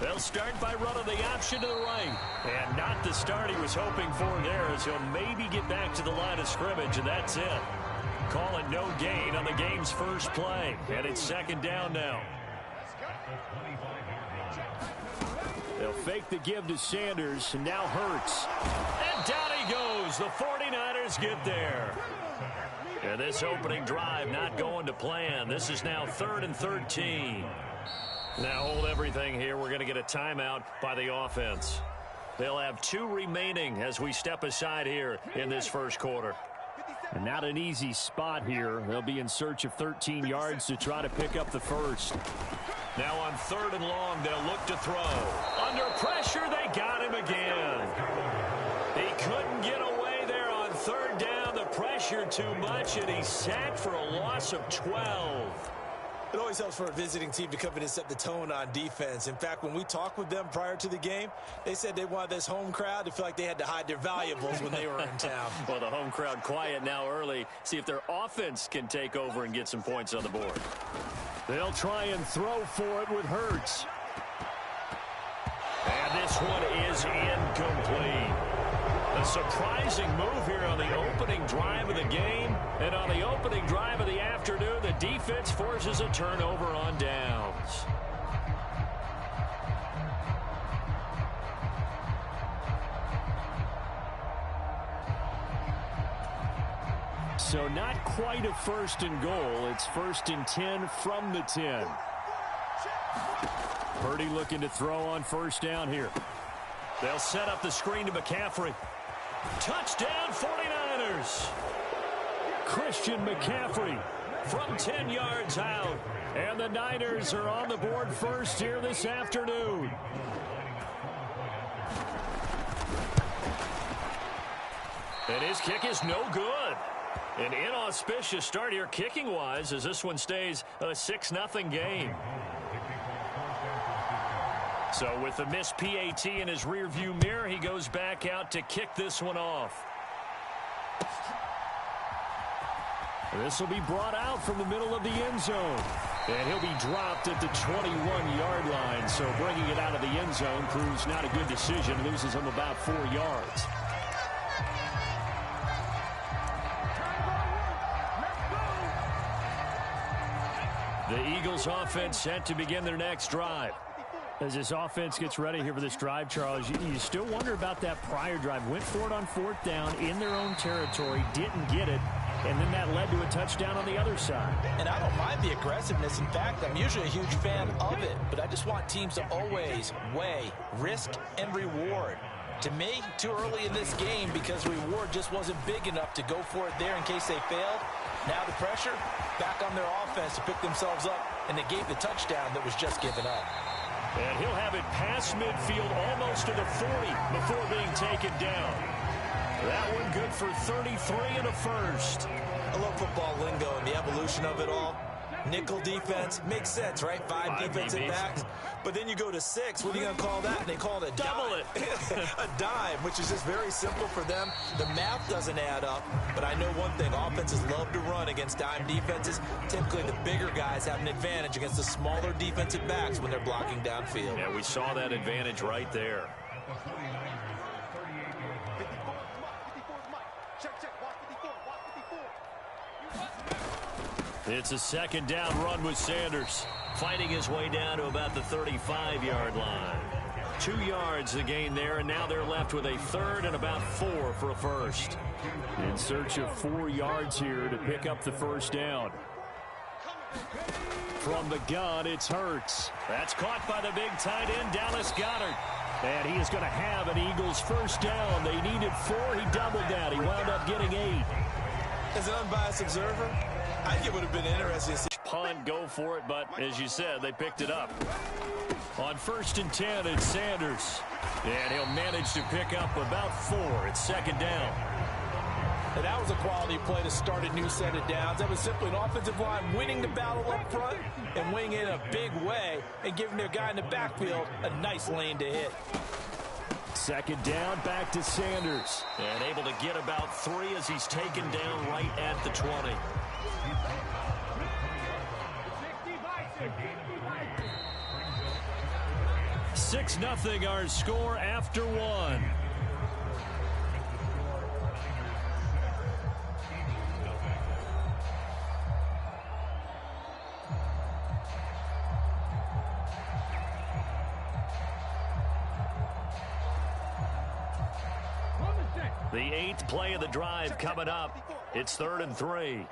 They'll start by running the option to the right. And not the start he was hoping for there, as he'll maybe get back to the line of scrimmage, and that's it. Call it no gain on the game's first play. And it's second down now. They'll fake the give to Sanders, and now Hurts. And down he goes. The 49ers get there. And this opening drive not going to plan. This is now 3rd and 13. Now hold everything here. We're going to get a timeout by the offense. They'll have 2 remaining as we step aside here in this first quarter. And not an easy spot here. They'll be in search of 13 yards to try to pick up the first. Now on 3rd and long, they'll look to throw. Under pressure, they got him again. He couldn't get away there on 3rd down. The pressure too much, and he's sacked for a loss of 12. It always helps for a visiting team to come in and set the tone on defense. In fact, when we talked with them prior to the game, they said they wanted this home crowd to feel like they had to hide their valuables when they were in town. Well, the home crowd quiet now early. See if their offense can take over and get some points on the board. They'll try and throw for it with Hurts. And this one is incomplete. A surprising move here on the opening drive of the game. And on the opening drive of the afternoon, the defense forces a turnover on downs. So not quite a 1st and goal. It's 1st and 10 from the 10. Purdy looking to throw on 1st down here. They'll set up the screen to McCaffrey. Touchdown 49ers. Christian McCaffrey from 10 yards out. And the Niners are on the board first here this afternoon. And his kick is no good. An inauspicious start here kicking-wise as this one stays a 6-0 game. So with the missed PAT in his rearview mirror, he goes back out to kick this one off. This will be brought out from the middle of the end zone. And he'll be dropped at the 21-yard line. So bringing it out of the end zone proves not a good decision. Loses him about 4 yards. The Eagles offense set to begin their next drive. As this offense gets ready here for this drive, Charles, you still wonder about that prior drive. Went for it on 4th down in their own territory, didn't get it, and then that led to a touchdown on the other side. And I don't mind the aggressiveness. In fact, I'm usually a huge fan of it, but I just want teams to always weigh risk and reward. To me, too early in this game because reward just wasn't big enough to go for it there in case they failed. Now the pressure back on their offense to pick themselves up, and they gave the touchdown that was just given up. And he'll have it past midfield almost to the 40 before being taken down. That one good for 33 and a first. I love football lingo and the evolution of it all. Nickel defense makes sense, right? 5 defensive backs. But then you go to 6. What are you going to call that? And they call it a double dime. A dime, which is just very simple for them. The math doesn't add up. But I know one thing. Offenses love to run against dime defenses. Typically, the bigger guys have an advantage against the smaller defensive backs when they're blocking downfield. Yeah, we saw that advantage right there. It's a 2nd down run with Sanders. Fighting his way down to about the 35-yard line. 2 yards the gain there, and now they're left with a 3rd and about 4 for a first. In search of 4 yards here to pick up the 1st down. From the gun, it's Hurts. That's caught by the big tight end, Dallas Goedert. And he is going to have an Eagles 1st down. They needed 4. He doubled that. He wound up getting 8. As an unbiased observer, I think it would have been interesting to see. Punt, go for it, but as you said, they picked it up. On 1st and 10, it's Sanders. And he'll manage to pick up about 4. It's 2nd down. And that was a quality play to start a new set of downs. That was simply an offensive line winning the battle up front and winning it in a big way and giving their guy in the backfield a nice lane to hit. 2nd down, back to Sanders. And able to get about 3 as he's taken down right at the 20. 6-0 our score after one. The 8th play of the drive coming up. It's 3rd and 3.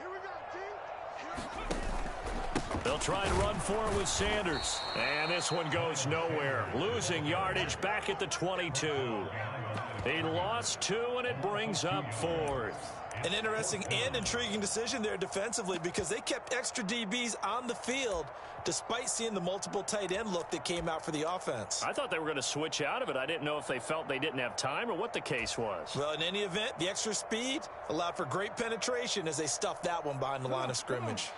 They'll try and run for it with Sanders. And this one goes nowhere. Losing yardage back at the 22. He lost 2, and it brings up 4th. An interesting and intriguing decision there defensively because they kept extra DBs on the field despite seeing the multiple tight end look that came out for the offense. I thought they were going to switch out of it. I didn't know if they felt they didn't have time or what the case was. Well, in any event, the extra speed allowed for great penetration as they stuffed that one behind the line of scrimmage.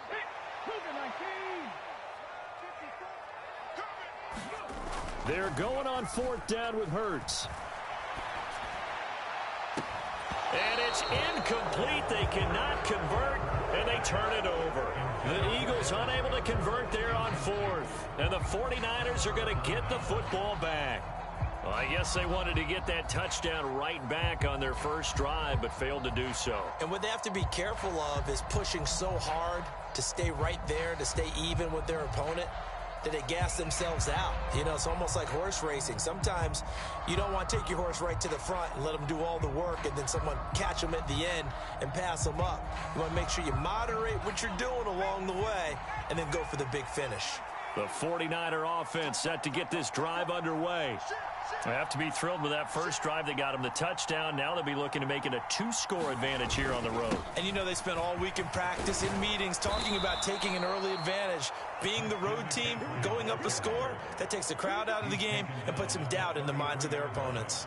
They're going on 4th down with Hurts. And it's incomplete. They cannot convert, and they turn it over. The Eagles unable to convert there on 4th. And the 49ers are going to get the football back. Well, I guess they wanted to get that touchdown right back on their first drive, but failed to do so. And what they have to be careful of is pushing so hard to stay right there, to stay even with their opponent, that they gas themselves out. You know, it's almost like horse racing. Sometimes you don't want to take your horse right to the front and let them do all the work and then someone catch them at the end and pass them up. You want to make sure you moderate what you're doing along the way and then go for the big finish. The 49er offense set to get this drive underway. They have to be thrilled with that first drive. They got them the touchdown. Now they'll be looking to make it a 2-score advantage here on the road. And you know they spent all week in practice, in meetings, talking about taking an early advantage. Being the road team, going up a score, that takes the crowd out of the game and puts some doubt in the minds of their opponents.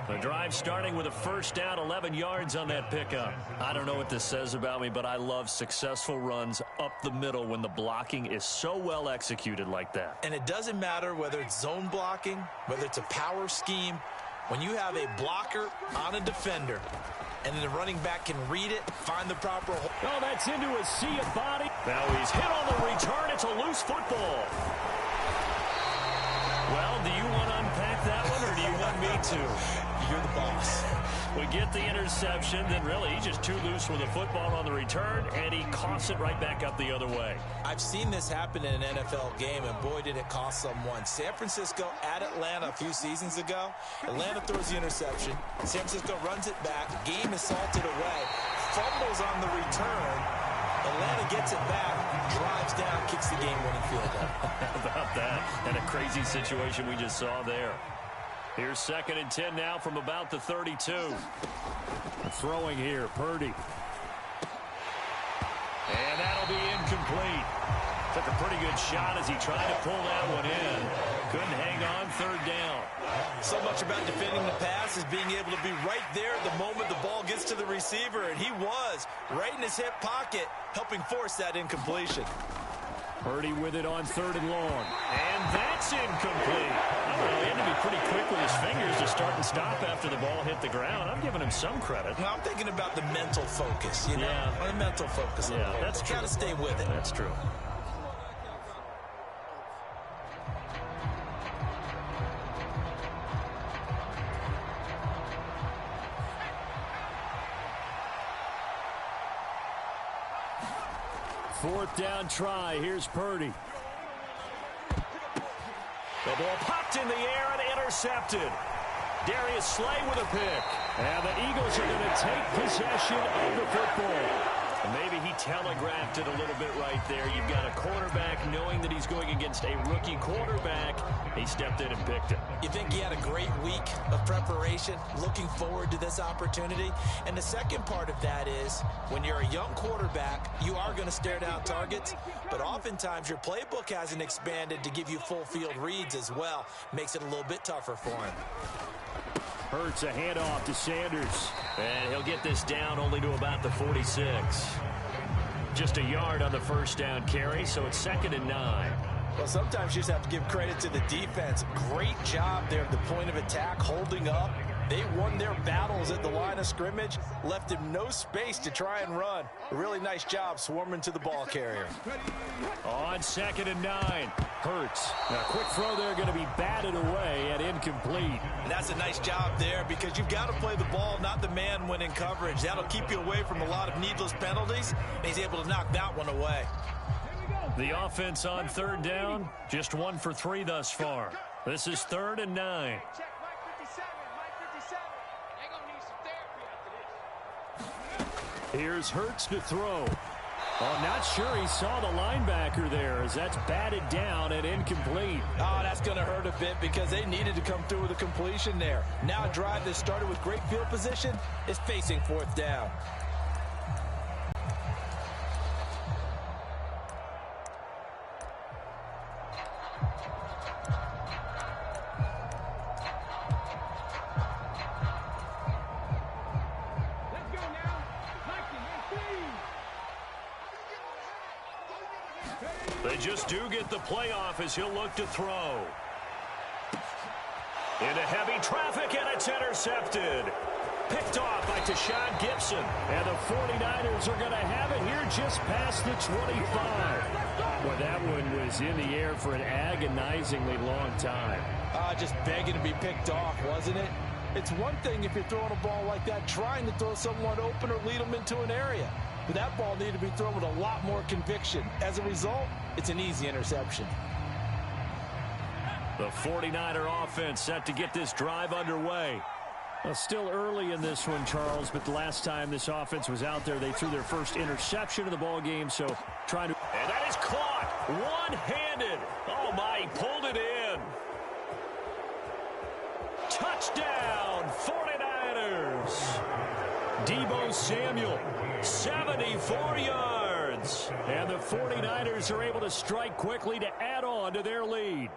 The drive starting with a first down, 11 yards on that pickup. I don't know what this says about me, but I love successful runs up the middle when the blocking is so well executed like that. And it doesn't matter whether it's zone blocking, whether it's a power scheme. When you have a blocker on a defender, and then the running back can read it, find the proper hole. Oh, that's into a sea of body. Now he's hit on the return. It's a loose football. Well, do you want to unpack that one, or do you want me to? You're the boss. We get the interception, then really he's just too loose with the football on the return, and he coughs it right back up the other way. I've seen this happen in an NFL game, and boy, did it cost someone. San Francisco at Atlanta a few seasons ago. Atlanta throws the interception. San Francisco runs it back. Game is salted away. Fumbles on the return. Atlanta gets it back, drives down, kicks the game-winning field goal. How about that? And a crazy situation we just saw there. Here's 2nd and 10 now from about the 32. Throwing here, Purdy. And that'll be incomplete. Took a pretty good shot as he tried to pull that one in. Couldn't hang on, 3rd down. So much about defending the pass is being able to be right there at the moment the ball gets to the receiver, and he was right in his hip pocket, helping force that incompletion. Purdy with it on 3rd and long. And that's incomplete. I don't know, he had to be pretty quick with his fingers to start and stop after the ball hit the ground. I'm giving him some credit. Well, I'm thinking about the mental focus, you know? Yeah. The mental focus. Yeah, that's true. Got to stay with it. That's true. Fourth down try. Here's Purdy. The ball popped in the air and intercepted. Darius Slay with a pick. And the Eagles are going to take possession of the football. And maybe he telegraphed it a little bit right there. You've got a quarterback knowing that he's going against a rookie quarterback. He stepped in and picked it. You think he had a great week of preparation, looking forward to this opportunity? And the second part of that is, when you're a young quarterback, you are going to stare down targets, but oftentimes your playbook hasn't expanded to give you full field reads as well. Makes it a little bit tougher for him. Hurts a handoff to Sanders. And he'll get this down only to about the 46. Just a yard on the first down carry, so it's 2nd and 9. Well, sometimes you just have to give credit to the defense. Great job there at the point of attack, holding up, They won their battles at the line of scrimmage, left him no space to try and run. A really nice job swarming to the ball carrier. On 2nd and 9, Hurts. Now, quick throw there, going to be batted away and incomplete. And that's a nice job there because you've got to play the ball, not the man when in coverage. That'll keep you away from a lot of needless penalties, and he's able to knock that one away. The offense on 3rd down, just 1 for 3 thus far. This is 3rd and 9. Here's Hurts to throw. Oh, not sure he saw the linebacker there as that's batted down and incomplete. Oh, that's going to hurt a bit because they needed to come through with a completion there. Now a drive that started with great field position is facing 4th down. They just do get the playoff as he'll look to throw. Into heavy traffic, and it's intercepted. Picked off by Tashawn Gibson. And the 49ers are going to have it here just past the 25. Well, that one was in the air for an agonizingly long time. Just begging to be picked off, wasn't it? It's one thing if you're throwing a ball like that, trying to throw someone open or lead them into an area. But that ball needed to be thrown with a lot more conviction. As a result, it's an easy interception. The 49er offense set to get this drive underway. Well, still early in this one, Charles, but the last time this offense was out there, they threw their first interception of the ball game, so trying to... And that is caught one-handed. Oh, my, he pulled it in. Touchdown, 49ers. Deebo Samuel, 74 yards. And the 49ers are able to strike quickly to add on to their lead.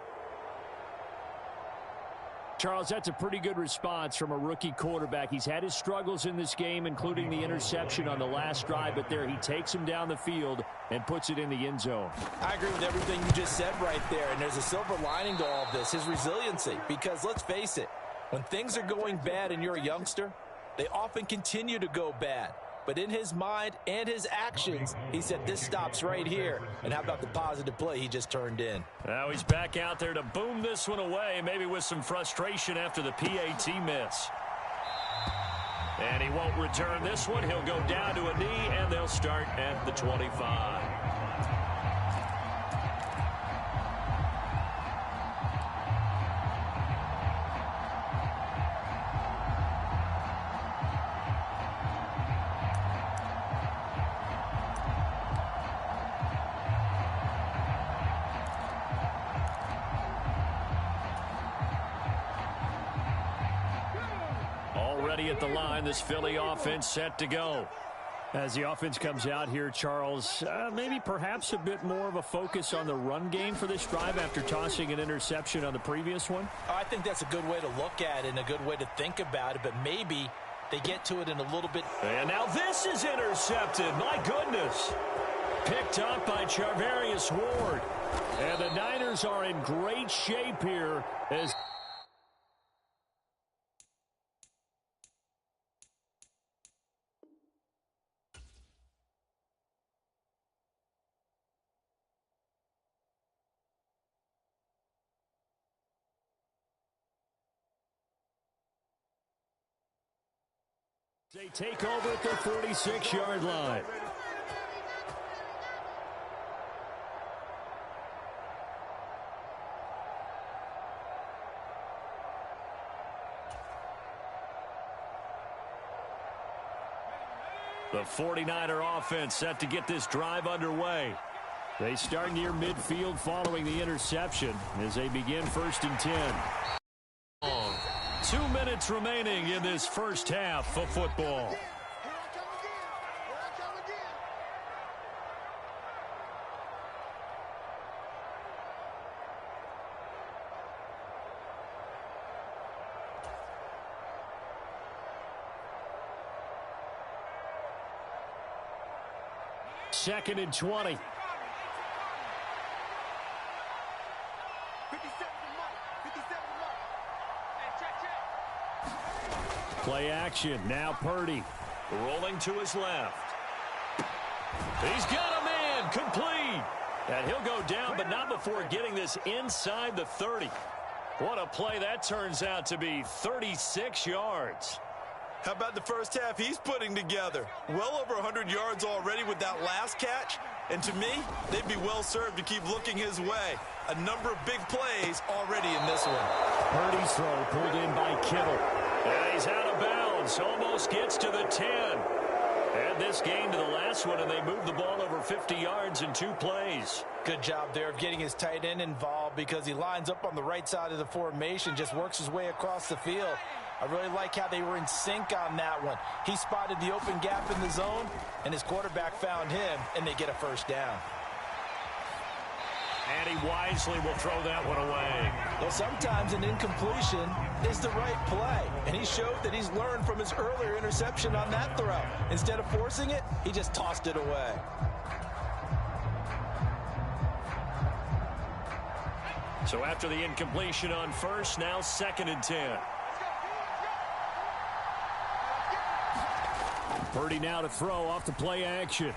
Charles, that's a pretty good response from a rookie quarterback. He's had his struggles in this game, including the interception on the last drive, but there he takes him down the field and puts it in the end zone. I agree with everything you just said right there, and there's a silver lining to all of this, his resiliency. Because let's face it, when things are going bad and you're a youngster, they often continue to go bad. But in his mind and his actions, he said this stops right here. And how about the positive play he just turned in? Now he's back out there to boom this one away, maybe with some frustration after the PAT miss. And he won't return this one. He'll go down to a knee, and they'll start at the 25. Already at the line, this Philly offense set to go. As the offense comes out here, Charles, maybe perhaps a bit more of a focus on the run game for this drive after tossing an interception on the previous one? I think that's a good way to look at it and a good way to think about it, but maybe they get to it in a little bit. And now this is intercepted. My goodness. Picked up by Charvarius Ward. And the Niners are in great shape here as... They take over at the 46-yard line. The 49er offense set to get this drive underway. They start near midfield following the interception as they begin 1st and 10. 2 minutes remaining in this first half of football. Second and 20. Play action. Now Purdy. Rolling to his left. He's got a man. Complete. And he'll go down, but not before getting this inside the 30. What a play that turns out to be. 36 yards. How about the first half he's putting together? Well over 100 yards already with that last catch. And to me, they'd be well served to keep looking his way. A number of big plays already in this one. Purdy's throw pulled in by Kittle. And he's out of bounds. Almost gets to the 10. Add this game to the last one, and they moved the ball over 50 yards in 2 plays. Good job there of getting his tight end involved because he lines up on the right side of the formation, just works his way across the field. I really like how they were in sync on that one. He spotted the open gap in the zone, and his quarterback found him, and they get a first down. And he wisely will throw that one away. Well, sometimes an incompletion is the right play, and he showed that he's learned from his earlier interception on that throw. Instead of forcing it, he just tossed it away. So after the incompletion on first, now 2nd and 10. Purdy now to throw off the play action.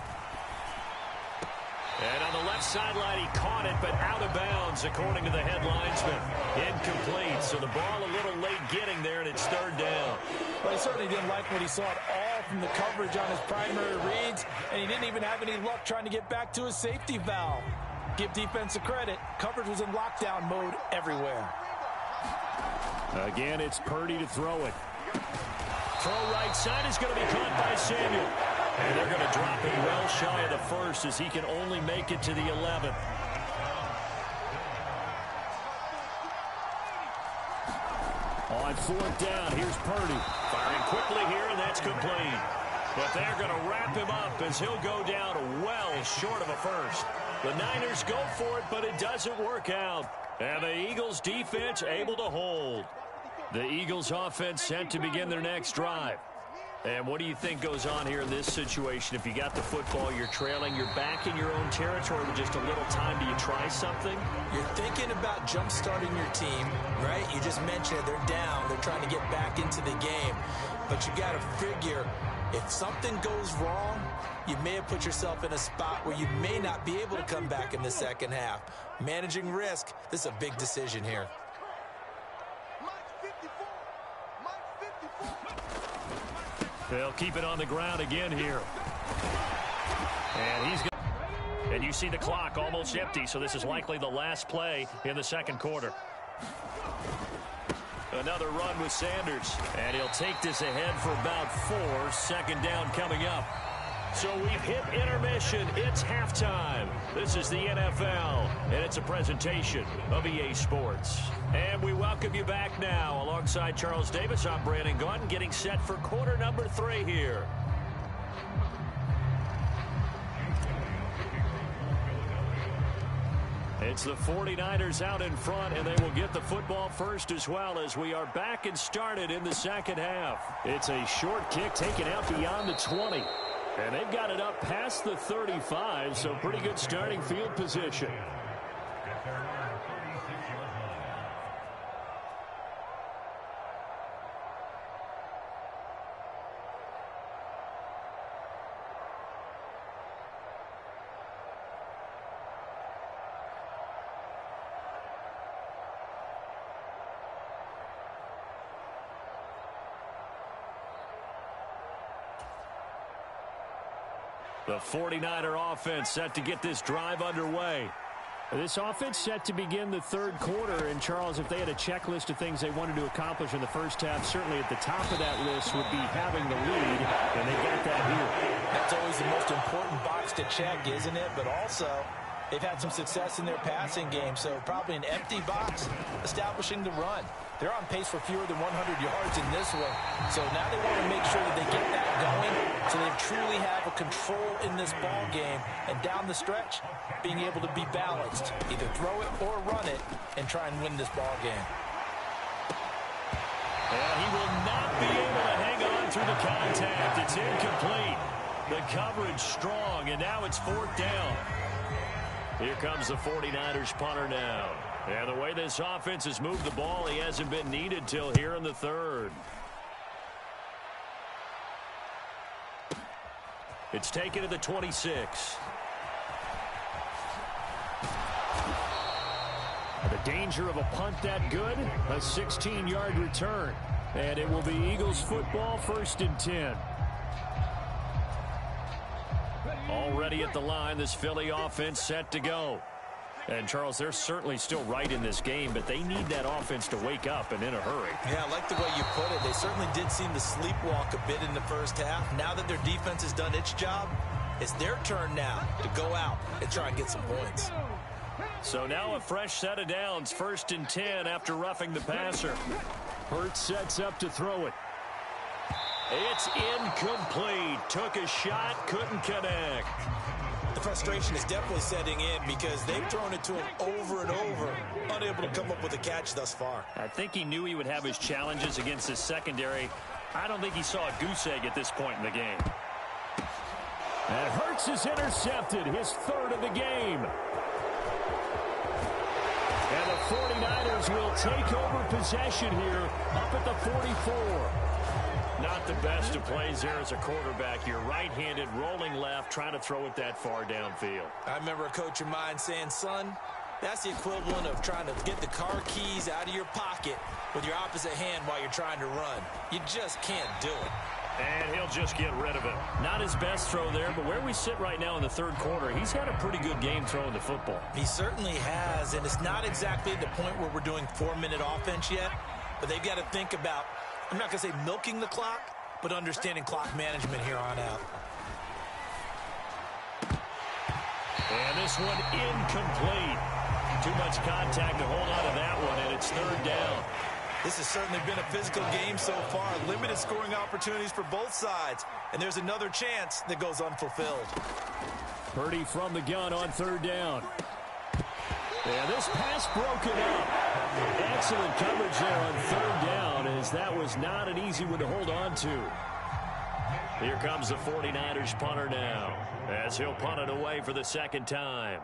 And on the left sideline, he caught it, but out of bounds, according to the head linesman. Incomplete, so the ball a little late getting there, and it's 3rd down. Well, he certainly didn't like what he saw at all from the coverage on his primary reads, and he didn't even have any luck trying to get back to his safety valve. Give defense a credit. Coverage was in lockdown mode everywhere. Again, it's Purdy to throw it. Throw right side is going to be caught by Samuel. And they're going to drop him well shy of the 1st as he can only make it to the 11th. On 4th down, here's Purdy. Firing quickly here, and that's complete. But they're going to wrap him up as he'll go down well short of a 1st. The Niners go for it, but it doesn't work out. And the Eagles defense able to hold. The Eagles offense set to begin their next drive. And what do you think goes on here in this situation? If you got the football, you're trailing, you're back in your own territory with just a little time. Do you try something? You're thinking about jump-starting your team, right? You just mentioned it. They're down. They're trying to get back into the game. But you got to figure, if something goes wrong, you may have put yourself in a spot where you may not be able to come back in the second half. Managing risk, this is a big decision here. They'll keep it on the ground again here. And and you see the clock almost empty, so this is likely the last play in the 2nd quarter. Another run with Sanders, and he'll take this ahead for about 4. 2nd down coming up. So we've hit intermission. It's halftime. This is the NFL, and it's a presentation of EA Sports. And we welcome you back now. Alongside Charles Davis, I'm Brandon Gaudin, getting set for quarter number 3 here. It's the 49ers out in front, and they will get the football first as well as we are back and started in the 2nd half. It's a short kick taken out beyond the 20. And they've got it up past the 35, so pretty good starting field position. The 49er offense set to get this drive underway. This offense set to begin the 3rd quarter. And, Charles, if they had a checklist of things they wanted to accomplish in the first half, certainly at the top of that list would be having the lead, and they got that here. That's always the most important box to check, isn't it? But also, they've had some success in their passing game, so probably an empty box establishing the run. They're on pace for fewer than 100 yards in this one. So now they want to make sure that they get that going so they truly have a control in this ball game. And down the stretch, being able to be balanced. Either throw it or run it and try and win this ball game. And he will not be able to hang on through the contact. It's incomplete. The coverage strong, and now it's 4th down. Here comes the 49ers punter now. And the way this offense has moved the ball, he hasn't been needed till here in the third. It's taken to the 26. The danger of a punt that good, a 16-yard return. And it will be Eagles football, 1st and 10. Already at the line, this Philly offense set to go. And, Charles, they're certainly still right in this game, but they need that offense to wake up and in a hurry. Yeah, I like the way you put it. They certainly did seem to sleepwalk a bit in the first half. Now that their defense has done its job, it's their turn now to go out and try and get some points. So now a fresh set of downs, 1st and 10 after roughing the passer. Hurts sets up to throw it. It's incomplete. Took a shot, couldn't connect. The frustration is definitely setting in because they've thrown it to him over and over, unable to come up with a catch thus far. I think he knew he would have his challenges against his secondary. I don't think he saw a goose egg at this point in the game. And Hurts is intercepted, his 3rd of the game. And the 49ers will take over possession here up at the 44. Not the best of plays there as a quarterback. You're right-handed, rolling left, trying to throw it that far downfield. I remember a coach of mine saying, son, that's the equivalent of trying to get the car keys out of your pocket with your opposite hand while you're trying to run. You just can't do it. And he'll just get rid of it. Not his best throw there, but where we sit right now in the 3rd quarter, he's had a pretty good game throwing the football. He certainly has, and it's not exactly the point where we're doing 4-minute offense yet, but they've got to think about, I'm not going to say milking the clock, but understanding clock management here on out. And this one incomplete. Too much contact to hold on to that one, and it's 3rd down. This has certainly been a physical game so far. Limited scoring opportunities for both sides. And there's another chance that goes unfulfilled. Purdy from the gun on 3rd down. And this pass broken up. Excellent coverage there on 3rd down, as that was not an easy one to hold on to. Here comes the 49ers punter now, as he'll punt it away for the 2nd time.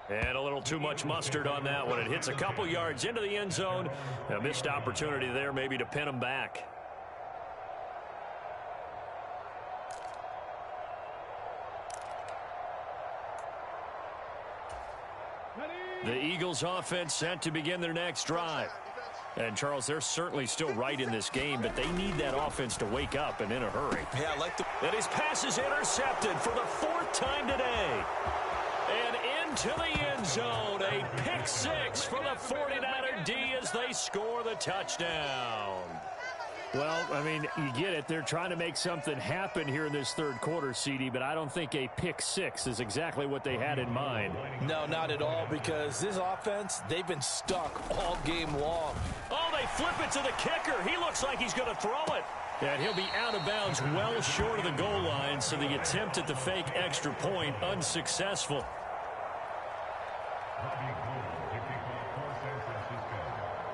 And a little too much mustard on that one. It hits a couple yards into the end zone. A missed opportunity there maybe to pin him back. The Eagles offense set to begin their next drive. And, Charles, they're certainly still right in this game, but they need that offense to wake up and in a hurry. Yeah, I like the... And his pass is intercepted for the 4th time today. And into the end zone, a pick 6 for the 49er D as they score the touchdown. Well, I mean, you get it. They're trying to make something happen here in this 3rd quarter, CD, but I don't think a pick 6 is exactly what they had in mind. No, not at all, because this offense, they've been stuck all game long. Oh, they flip it to the kicker. He looks like he's going to throw it. And he'll be out of bounds well short of the goal line, so the attempt at the fake extra point unsuccessful.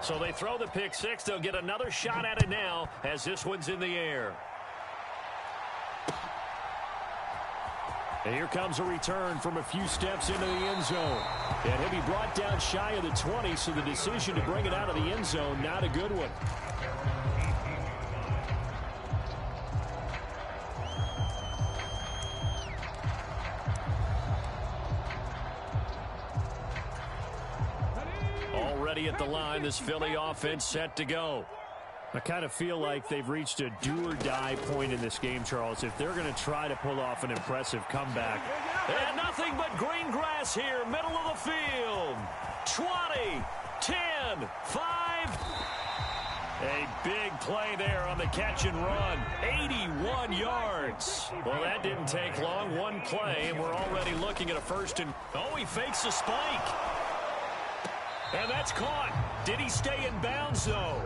So they throw the pick 6. They'll get another shot at it now as this one's in the air. And here comes a return from a few steps into the end zone. And he'll be brought down shy of the 20, so the decision to bring it out of the end zone, not a good one. Already at the line, this Philly offense set to go. I kind of feel like they've reached a do-or-die point in this game, Charles, if they're going to try to pull off an impressive comeback. And nothing but green grass here, middle of the field. 20, 10, 5. A big play there on the catch and run. 81 yards. Well, that didn't take long. One play, and we're already looking at a 1st and... Oh, he fakes a spike. And that's caught. Did he stay in bounds, though?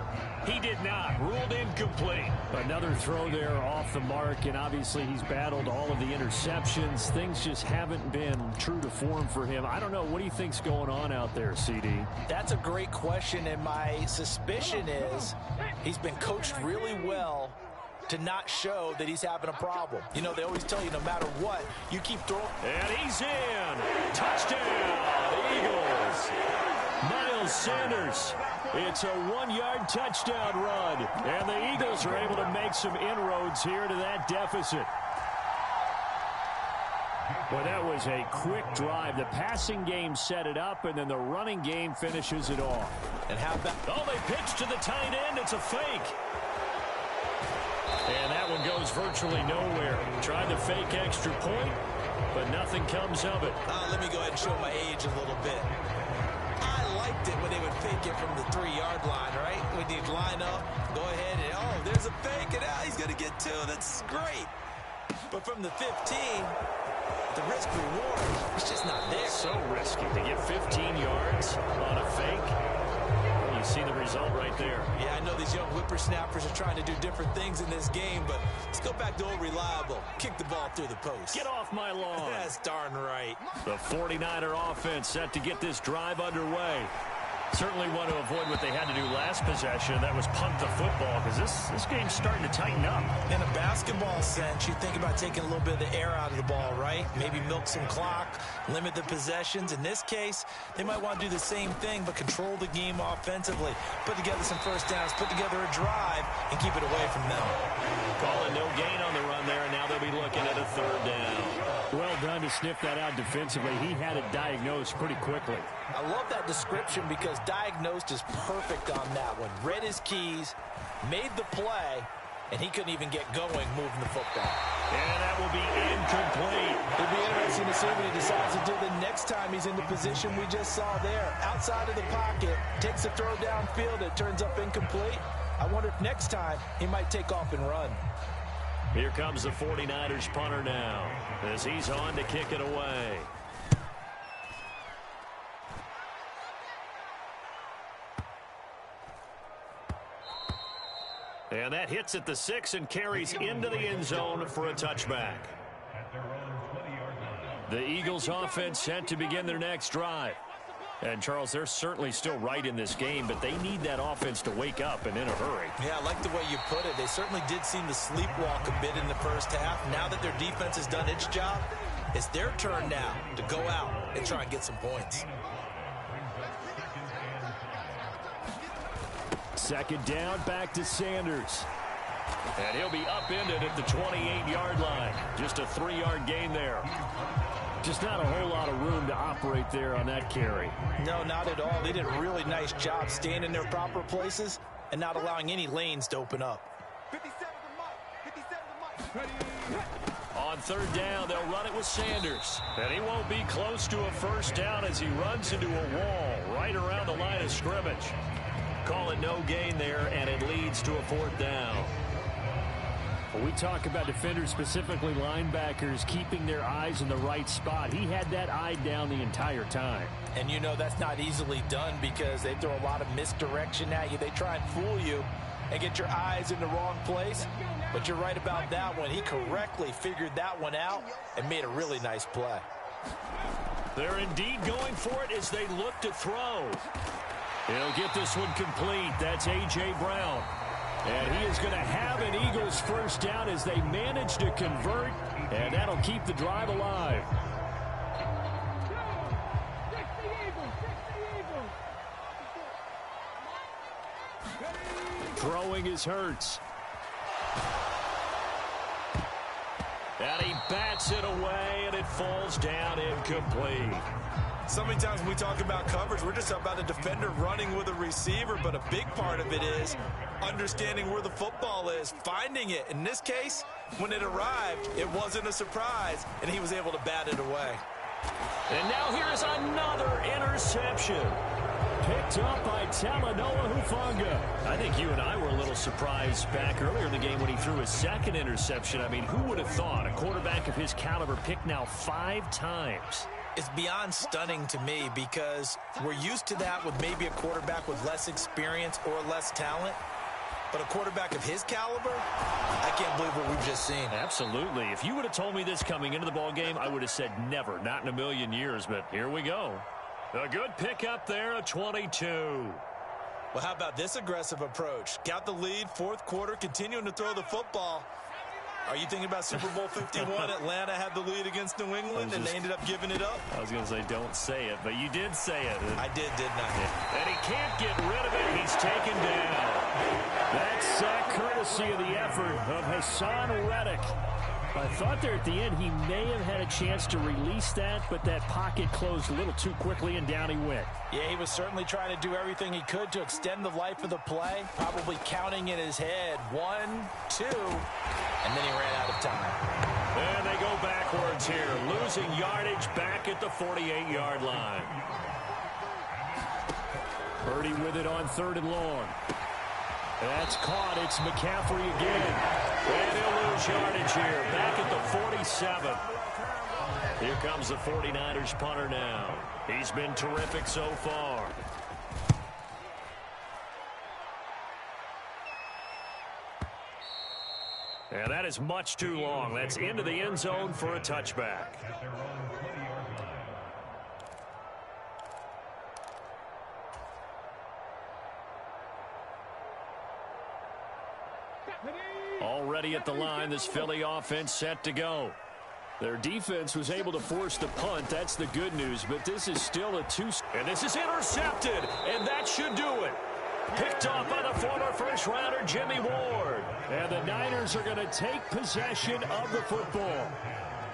He did not. Ruled incomplete. Another throw there off the mark, and obviously he's battled all of the interceptions. Things just haven't been true to form for him. I don't know. What do you think's going on out there, CD? That's a great question, and my suspicion is he's been coached really well to not show that he's having a problem. You know, they always tell you no matter what, you keep throwing. And he's in. Touchdown, Eagles. Miles Sanders. It's a 1-yard touchdown run. And the Eagles are able to make some inroads here to that deficit. Well, that was a quick drive. The passing game set it up, and then the running game finishes it off. And how about... Oh, they pitch to the tight end. It's a fake. And that one goes virtually nowhere. Tried to fake extra point, but nothing comes of it. Let me go ahead and show my age a little bit. I liked it when they would fake it from the 3-yard line, right? When you'd line up, go ahead, and oh, there's a fake, and he's going to get 2. That's great. But from the 15... the risk reward is just not there. So risky to get 15 yards on a fake. You see the result right there. Yeah, I know these young whippersnappers are trying to do different things in this game, but let's go back to old reliable. Kick the ball through the post. Get off my lawn. That's darn right. The 49er offense set to get this drive underway. Certainly want to avoid what they had to do last possession. That was punt the football, because this game's starting to tighten up. In a basketball sense, you think about taking a little bit of the air out of the ball, right? Maybe milk some clock, limit the possessions. In this case, they might want to do the same thing, but control the game offensively. Put together some first downs, put together a drive, and keep it away from them. Calling no gain on the run there, and now they'll be looking at a 3rd down. Well done to sniff that out defensively. He had it diagnosed pretty quickly. I love that description because diagnosed is perfect on that one. Read his keys, made the play, and he couldn't even get going moving the football. And that will be incomplete. It'll be interesting to see what he decides to do the next time he's in the position we just saw there. Outside of the pocket, takes a throw downfield, it turns up incomplete. I wonder if next time he might take off and run. Here comes the 49ers punter now as he's on to kick it away. And that hits at the 6 and carries into the end zone for a touchback. The Eagles offense set to begin their next drive. And, Charles, they're certainly still right in this game, but they need that offense to wake up and in a hurry. Yeah, I like the way you put it. They certainly did seem to sleepwalk a bit in the first half. Now that their defense has done its job, it's their turn now to go out and try and get some points. 2nd down, back to Sanders. And he'll be upended at the 28-yard line. Just a 3-yard gain there. Just not a whole lot of room to operate there on that carry. No, not at all. They did a really nice job staying in their proper places and not allowing any lanes to open up. 57 to Mike. 57 to Mike. On 3rd down, they'll run it with Sanders. And he won't be close to a first down as he runs into a wall right around the line of scrimmage. Call it no gain there, and it leads to a 4th down. When we talk about defenders, specifically linebackers, keeping their eyes in the right spot, he had that eye down the entire time. And you know that's not easily done because they throw a lot of misdirection at you. They try and fool you and get your eyes in the wrong place. But you're right about that one. He correctly figured that one out and made a really nice play. They're indeed going for it as they look to throw. He'll get this one complete. That's A.J. Brown. And he is going to have an Eagles first down as they manage to convert, and that'll keep the drive alive. Throwing is Hurts. And he bats it away, and it falls down incomplete. So many times when we talk about coverage, we're just talking about a defender running with a receiver, but a big part of it is understanding where the football is, finding it. In this case, when it arrived, it wasn't a surprise, and he was able to bat it away. And now here's another interception. Picked up by Talanoa Hufanga. I think you and I were a little surprised back earlier in the game when he threw his 2nd interception. I mean, who would have thought a quarterback of his caliber picked now 5 times? It's beyond stunning to me because we're used to that with maybe a quarterback with less experience or less talent. But a quarterback of his caliber, I can't believe what we've just seen. Absolutely. If you would have told me this coming into the ball game, I would have said never, not in a million years. But here we go. A good pickup there, a 22. Well, how about this aggressive approach? Got the lead, fourth quarter, continuing to throw the football. Are you thinking about Super Bowl 51? Atlanta had the lead against New England, and they ended up giving it up? I was going to say, don't say it, but you did say it. I did, didn't I? And he can't get rid of it. He's taken down. That's courtesy of the effort of Hassan Reddick. I thought there at the end he may have had a chance to release that, but that pocket closed a little too quickly, and down he went. Yeah, he was certainly trying to do everything he could to extend the life of the play, probably counting in his head 1, 2, and then he ran out of time. And they go backwards here, losing yardage back at the 48-yard line. Purdy with it on 3rd and long. That's caught. It's McCaffrey again. And he'll lose yardage here. Back at the 47. Here comes the 49ers punter now. He's been terrific so far. And that is much too long. That's into the end zone for a touchback. Already at the line, this Philly offense set to go. Their defense was able to force the punt. That's the good news, but this is still a two. And this is intercepted, and that should do it. Picked off by the former first-rounder Jimmy Ward. And the Niners are going to take possession of the football.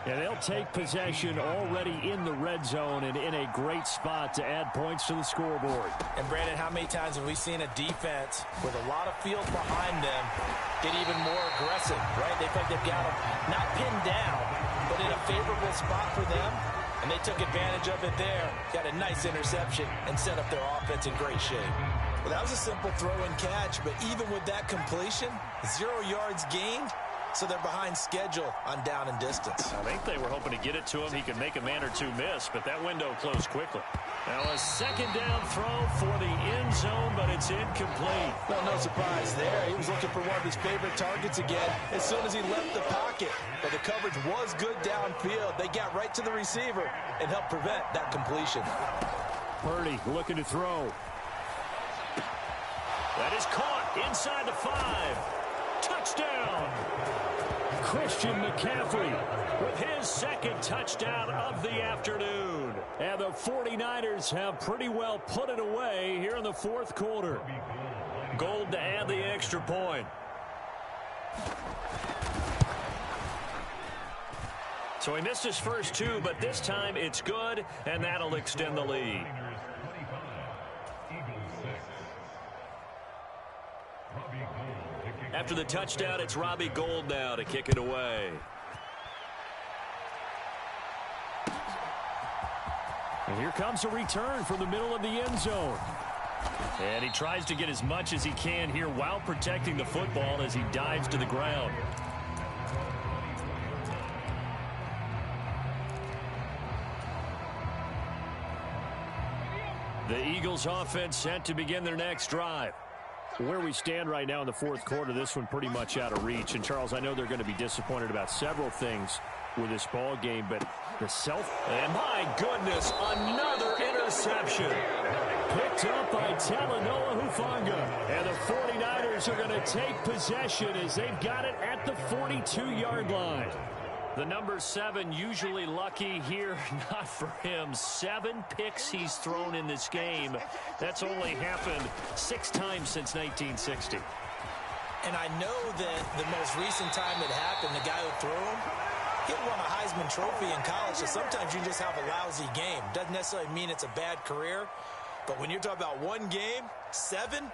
And they'll take possession already in the red zone and in a great spot to add points to the scoreboard. And, Brandon, how many times have we seen a defense with a lot of field behind them get even more aggressive, right? They feel like they've got them not pinned down, but in a favorable spot for them, and they took advantage of it there. Got a nice interception and set up their offense in great shape. Well, that was a simple throw and catch, but even with that completion, 0 yards gained, so they're behind schedule on down and distance. I think they were hoping to get it to him. He could make a man or two miss, but that window closed quickly. Now a second down throw for the end zone, but it's incomplete. Well, no surprise there. He was looking for one of his favorite targets again as soon as he left the pocket. But the coverage was good downfield. They got right to the receiver and helped prevent that completion. Purdy looking to throw. That is caught inside the 5. Touchdown! Christian McCaffrey with his second touchdown of the afternoon. And the 49ers have pretty well put it away here in the fourth quarter. Gold to add the extra point. So he missed his first 2, but this time it's good, and that'll extend the lead. After the touchdown, it's Robbie Gould now to kick it away. And here comes a return from the middle of the end zone. And he tries to get as much as he can here while protecting the football as he dives to the ground. The Eagles offense set to begin their next drive. Where we stand right now in the fourth quarter, this one pretty much out of reach. And, Charles, I know they're going to be disappointed about several things with this ball game, but the and my goodness, another interception. Picked up by Talanoa Hufanga. And the 49ers are going to take possession as they've got it at the 42-yard line. The number 7 usually lucky here, not for him. 7 picks he's thrown in this game. That's only happened 6 times since 1960. And I know that the most recent time it happened, the guy who threw him, he won a Heisman Trophy in college, so sometimes you just have a lousy game. Doesn't necessarily mean it's a bad career, but when you're talking about one game, 7,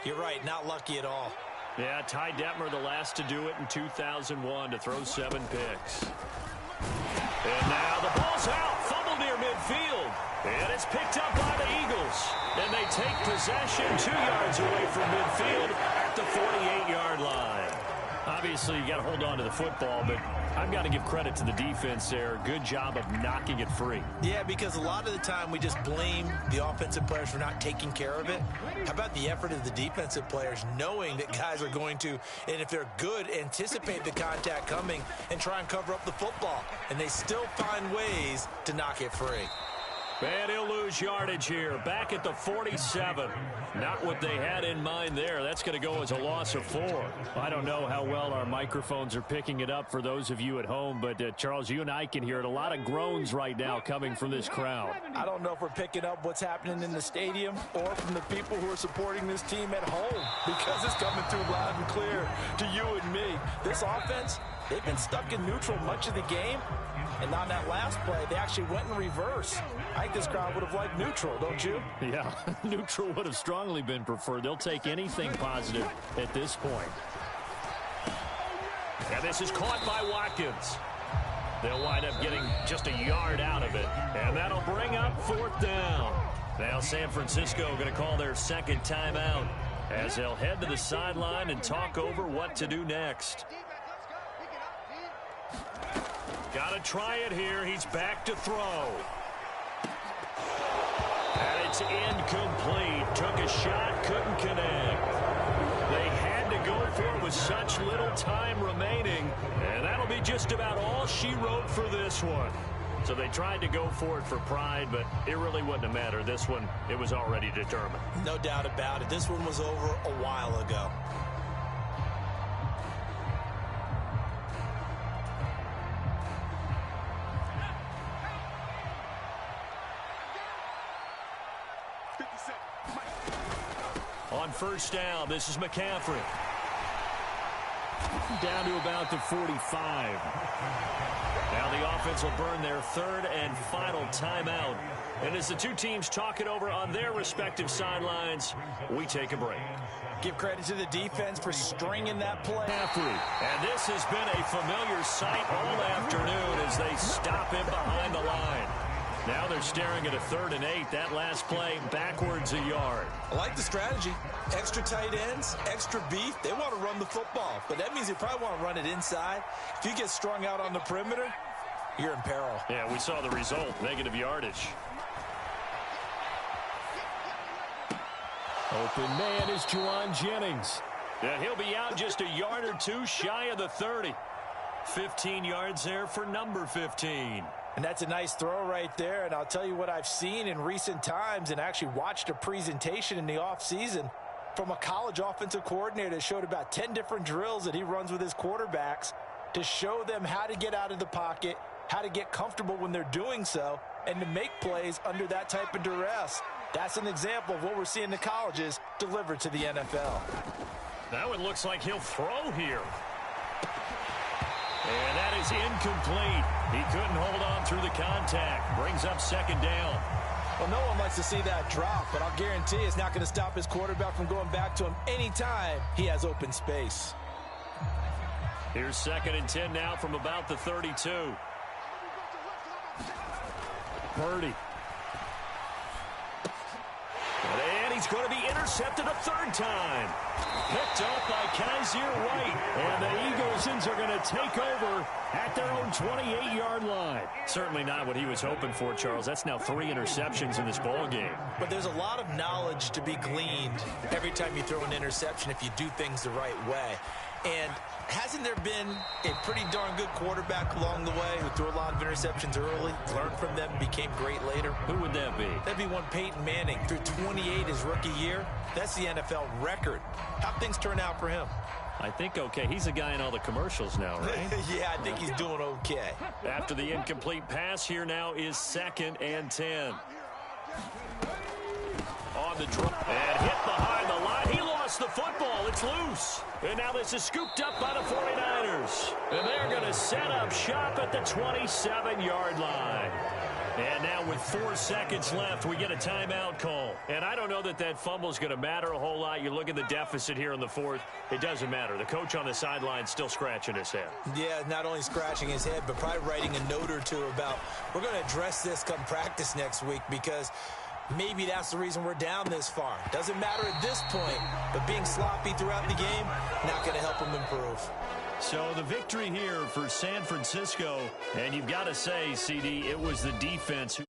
you're right, not lucky at all. Yeah, Ty Detmer, the last to do it in 2001, to throw 7 picks. And now the ball's out, fumble near midfield. And it's picked up by the Eagles. And they take possession 2 yards away from midfield at the 48-yard line. Obviously, you got to hold on to the football, but I've got to give credit to the defense there. Good job of knocking it free. Yeah, because a lot of the time we just blame the offensive players for not taking care of it. How about the effort of the defensive players knowing that guys are going to, and if they're good, anticipate the contact coming and try and cover up the football. And they still find ways to knock it free. And he'll lose yardage here. Back at the 47. Not what they had in mind there. That's going to go as a loss of 4. I don't know how well our microphones are picking it up for those of you at home, but Charles, you and I can hear it. A lot of groans right now coming from this crowd. I don't know if we're picking up what's happening in the stadium or from the people who are supporting this team at home, because it's coming through loud and clear to you and me. This offense, they've been stuck in neutral much of the game. And on that last play, they actually went in reverse. I think this crowd would have liked neutral, don't you? Yeah, neutral would have strongly been preferred. They'll take anything positive at this point. And this is caught by Watkins. They'll wind up getting just a yard out of it. And that'll bring up 4th down. Now San Francisco going to call their second timeout as they'll head to the sideline and talk over what to do next. Got to try it here. He's back to throw. And it's incomplete. Took a shot, couldn't connect. They had to go for it with such little time remaining. And that'll be just about all she wrote for this one. So they tried to go for it for pride, but it really wouldn't have mattered. This one, it was already determined. No doubt about it. This one was over a while ago. On 1st down, this is McCaffrey. Down to about the 45. Now the offense will burn their 3rd and final timeout. And as the two teams talk it over on their respective sidelines, we take a break. Give credit to the defense for stringing that play. And this has been a familiar sight all afternoon as they stop him behind the line. Now they're staring at a 3rd and 8. That last play backwards a yard. I like the strategy. Extra tight ends, extra beef. They want to run the football, but that means they probably want to run it inside. If you get strung out on the perimeter, you're in peril. Yeah, we saw the result. Negative yardage. Open man is Juwan Jennings. And he'll be out just a yard or two shy of the 30. 15 yards there for number 15. And that's a nice throw right there. And I'll tell you what I've seen in recent times and actually watched a presentation in the offseason from a college offensive coordinator that showed about 10 different drills that he runs with his quarterbacks to show them how to get out of the pocket, how to get comfortable when they're doing so, and to make plays under that type of duress. That's an example of what we're seeing in the colleges delivered to the NFL. Now it looks like he'll throw here. And that is incomplete. He couldn't hold on through the contact. Brings up 2nd down. Well, no one likes to see that drop, but I'll guarantee it's not going to stop his quarterback from going back to him anytime he has open space. Here's 2nd and 10 now from about the 32. Purdy. And he's going to be intercepted a 3rd time. Picked off by Kaiser White. And the Eaglesons are going to take over at their own 28-yard line. Certainly not what he was hoping for, Charles. That's now 3 interceptions in this ball game. But there's a lot of knowledge to be gleaned every time you throw an interception if you do things the right way. And hasn't there been a pretty darn good quarterback along the way who threw a lot of interceptions early, learned from them, became great later? Who would that be? That'd be one Peyton Manning. Threw 28 his rookie year. That's the NFL record. How'd things turn out for him? I think okay. He's a guy in all the commercials now, right? Yeah, I think he's doing okay. After the incomplete pass, here now is 2nd and 10. On the drop and hit behind the line. He lost the football. It's loose. And now this is scooped up by the 49ers. And they're going to set up shop at the 27-yard line. And now with 4 seconds left, we get a timeout call. And I don't know that that fumble is going to matter a whole lot. You look at the deficit here in the 4th. It doesn't matter. The coach on the sideline still scratching his head. Yeah, not only scratching his head, but probably writing a note or two about we're going to address this come practice next week because maybe that's the reason we're down this far. Doesn't matter at this point, but being sloppy throughout the game, not going to help him improve. So the victory here for San Francisco, and you've got to say, CD, it was the defense who